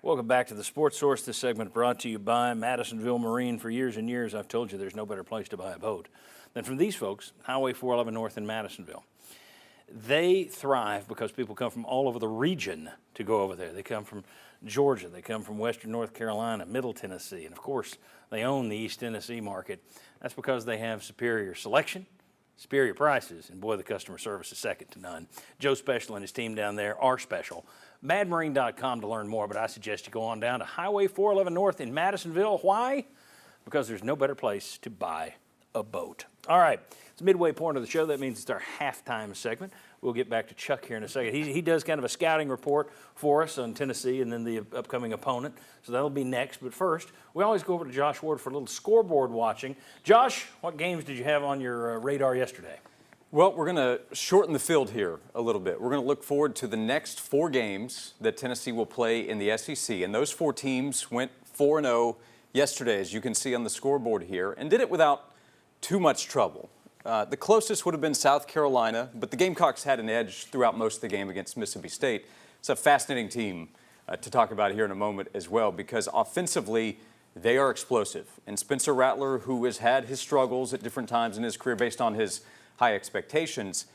Welcome back to the Sports Source. This segment brought to you by Madisonville Marine. For years and years, I've told you there's no better place to buy a boat than from these folks, Highway 411 North in Madisonville. They thrive because people come from all over the region to go over there. They come from Georgia, they come from Western North Carolina, Middle Tennessee, and of course, they own the East Tennessee market. That's because they have superior selection, superior prices, and boy, the customer service is second to none. Joe Special and his team down there are special. MadMarine.com to learn more, but I suggest you go on down to Highway 411 North in Madisonville. Why? Because there's no better place to buy a boat. All right, it's the midway point of the show. That means it's our halftime segment. We'll get back to Chuck here in a second. He does kind of a scouting report for us on Tennessee and then the upcoming opponent, so that'll be next. But first, we always go over to Josh Ward for a little scoreboard watching. Josh, what games did you have on your radar yesterday? Well, we're going to shorten the field here a little bit. We're going to look forward to the next 4 games that Tennessee will play in the SEC, and those 4 teams went 4-0 yesterday, as you can see on the scoreboard here, and did it without too much trouble. The closest would have been South Carolina, but the Gamecocks had an edge throughout most of the game against Mississippi State. It's a fascinating team to talk about here in a moment as well, because offensively, they are explosive. And Spencer Rattler, who has had his struggles at different times in his career based on his high expectations,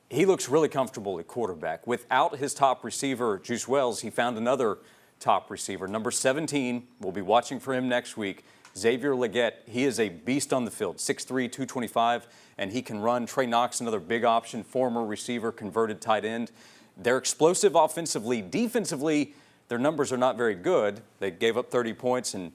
he looks really comfortable at quarterback. Without his top receiver, Juice Wells, he found another top receiver. Number 17, we'll be watching for him next week. Xavier Leggett, he is a beast on the field, 6'3", 225, and he can run. Trey Knox, another big option, former receiver, converted tight end. They're explosive offensively. Defensively, their numbers are not very good. They gave up 30 points, and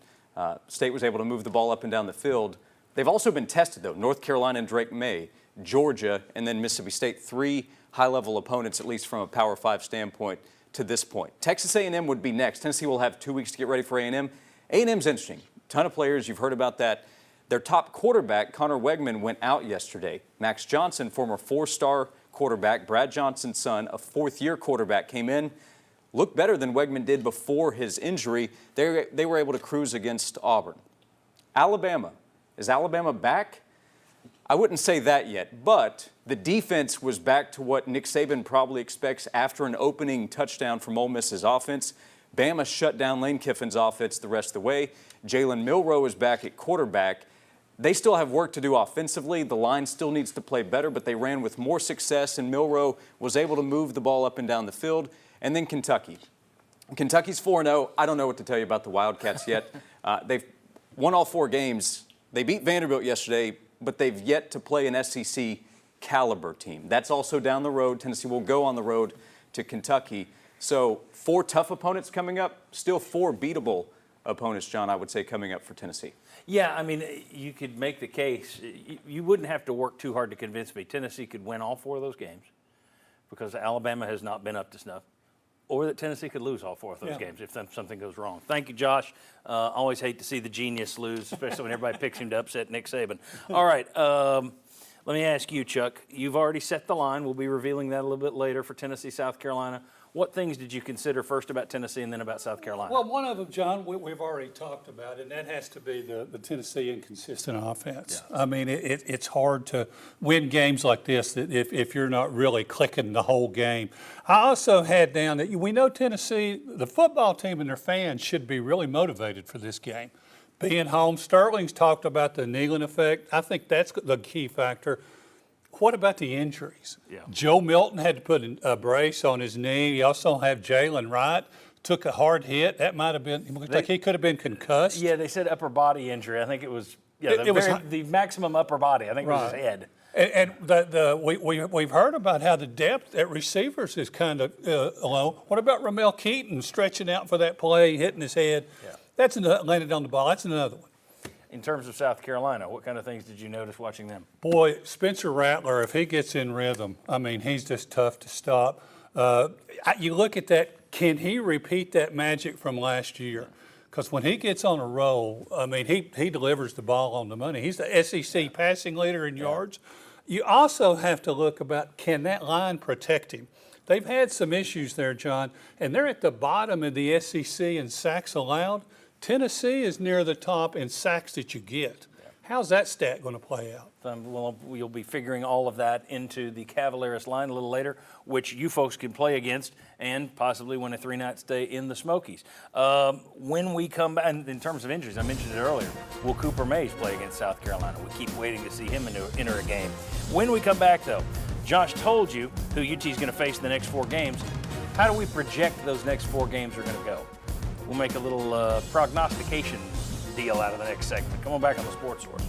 State was able to move the ball up and down the field. They've also been tested, though. North Carolina and Drake May, Georgia, and then Mississippi State, 3 high-level opponents, at least from a Power 5 standpoint to this point. Texas A&M would be next. Tennessee will have 2 weeks to get ready for A&M. A&M's interesting. Ton of players, you've heard about that. Their top quarterback, Connor Wegman, went out yesterday. Max Johnson, former 4-star quarterback, Brad Johnson's son, a 4th-year quarterback, came in, looked better than Wegman did before his injury. They were able to cruise against Auburn. Alabama. Is Alabama back? I wouldn't say that yet, but the defense was back to what Nick Saban probably expects after an opening touchdown from Ole Miss's offense. Bama shut down Lane Kiffin's offense the rest of the way. Jalen Milroe is back at quarterback. They still have work to do offensively. The line still needs to play better, but they ran with more success, and Milroe was able to move the ball up and down the field. And then Kentucky. Kentucky's 4-0. I don't know what to tell you about the Wildcats yet. They've won all 4 games. They beat Vanderbilt yesterday, but they've yet to play an SEC caliber team. That's also down the road. Tennessee will go on the road to Kentucky. So 4 tough opponents coming up, still 4 beatable opponents, John, I would say, coming up for Tennessee. Yeah, I mean, you could make the case. You wouldn't have to work too hard to convince me. Tennessee could win all 4 of those games because Alabama has not been up to snuff, or that Tennessee could lose all 4 of those games if something goes wrong. Thank you, Josh. Always hate to see the genius lose, especially when everybody picks him to upset Nick Saban. All right, let me ask you, Chuck. You've already set the line. We'll be revealing that a little bit later for Tennessee, South Carolina. What things did you consider first about Tennessee and then about South Carolina? Well, one of them, John, we've already talked about, and that has to be the Tennessee inconsistent offense. Yeah. I mean, it's hard to win games like this if you're not really clicking the whole game. I also had down that we know Tennessee, the football team and their fans should be really motivated for this game. Being home, Sterling's talked about the Neyland effect. I think that's the key factor. What about the injuries? Yeah. Joe Milton had to put a brace on his knee. You also have Jalen Wright, took a hard hit. That might have been, like he could have been concussed. Yeah, they said upper body injury. I think it was, the maximum upper body. I think it was his head. And we've heard about how the depth at receivers is kind of low. What about Ramel Keaton stretching out for that play, hitting his head? Yeah. That's landed on the ball. That's another one. In terms of South Carolina, what kind of things did you notice watching them? Boy, Spencer Rattler, if he gets in rhythm, I mean, he's just tough to stop. You look at that, can he repeat that magic from last year? Because when he gets on a roll, I mean, he delivers the ball on the money. He's the SEC passing leader in yards. You also have to look about, can that line protect him? They've had some issues there, John, and they're at the bottom of the SEC in sacks allowed. Tennessee is near the top in sacks that you get. How's that stat going to play out? Well, we'll be figuring all of that into the Cavalaris line a little later, which you folks can play against and possibly win a 3-night stay in the Smokies. When we come back, and in terms of injuries, I mentioned it earlier, will Cooper Mays play against South Carolina? We keep waiting to see him enter a game. When we come back, though, Josh told you who UT is going to face in the next 4 games. How do we project those next 4 games are going to go? We'll make a little prognostication deal out of the next segment. Come on back on the Sports Source.